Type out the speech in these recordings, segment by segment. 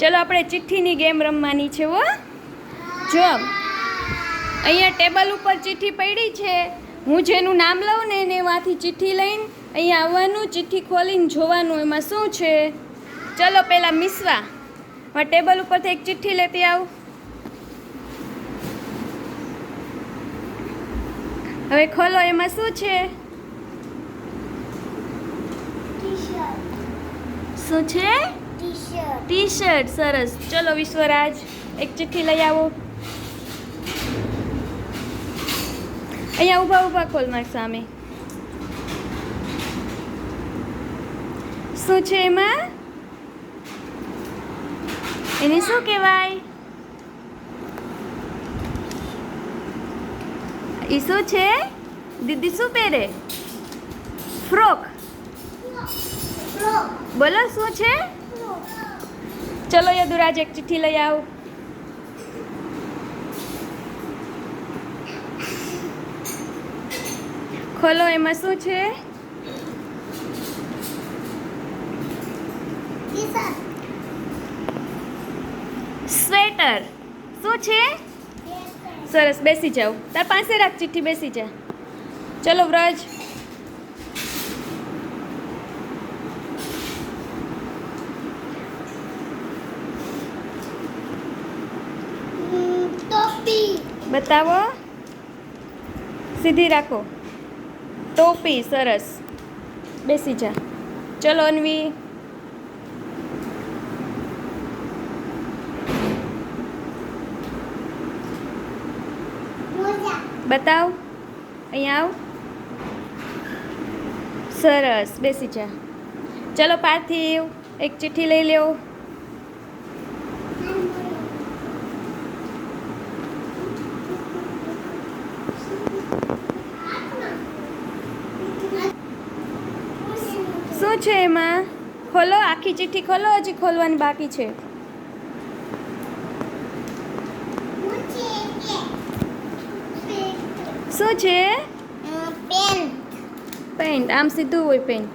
ચલો આપણે ચિઠ્ઠીની ગેમ રમવાની છે હો. જો અહીંયા ટેબલ ઉપર ચિઠ્ઠી પડી છે. હું જેનું નામ લઉં ને એને એમાંથી ચિઠ્ઠી લઈને અહીંયા આવવાનું, ચિઠ્ઠી ખોલીને જોવાનું એમાં શું છે. ચલો પહેલાં મિસવા ટેબલ ઉપરથી એક ચિઠ્ઠી લેતી આવ. હવે ખોલો, એમાં શું છે? શું છે? T shirt. સરસ. ચલો વિશ્વરાજ એક ચિઠ્ઠી લઈ આવો. અહીંયા ઊભા ઊભા ખોલ મારી સામે. શું છે એમાં? એને શું કહેવાય? એ શું છે? દીદી શું પહેરે? ફ્રોક. બોલો શું છે? ચલો યદુરાજ એક ચિઠ્ઠી લઈ આવ. ખોલો, એમાં શું છે? સ્વેટર. શું છે? સરસ. બેસી જાઓ. તાર પાસે રાખ ચિઠ્ઠી, બેસી જા. ચલો વ્રજ. બતાવો. સીધી રાખો. ટોપી. સરસ. બેસી જા. ચલો અન્વી. બતાવ. અહીંયા આવ. સરસ. બેસી જા. ચલો પાર્થિવ એક ચિઠ્ઠી લઈ લ્યો. શું છે એમાં? ખોલો, આખી ચિઠ્ઠી ખોલો. હજી ખોલવાની બાકી છે. શું છે? પેન્ટ. આમ સીધું હોય પેન્ટ.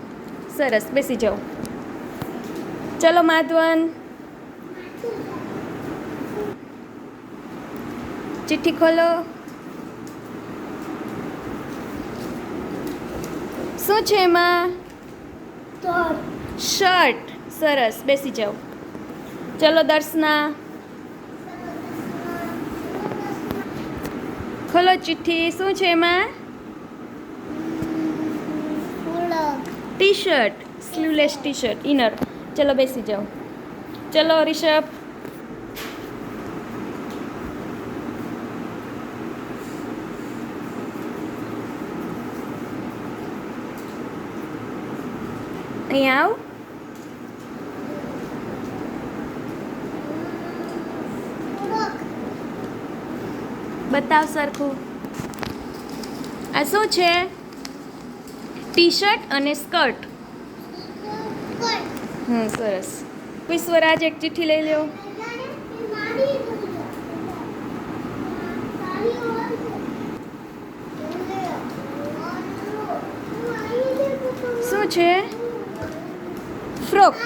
સરસ. બેસી જાઓ. ચલો માધવન ચિઠ્ઠી ખોલો. શું છે એમાં? શર્ટ. સરસ. બેસી જાઓ. ચલો દર્શના ખોલો ચિઠ્ઠી. શું છે એમાં? T shirt. Sleeveless T shirt, inner. ચલો બેસી જાઓ. ચલો રિષભ. અહીંયા આવ. બતાવ સરખું. આ શું છે? ટી શર્ટ અને સ્કર્ટ. સરસ. વિશ્વરાજ એક ચિઠ્ઠી લઈ લ્યો. શું છે? ફ્રોક.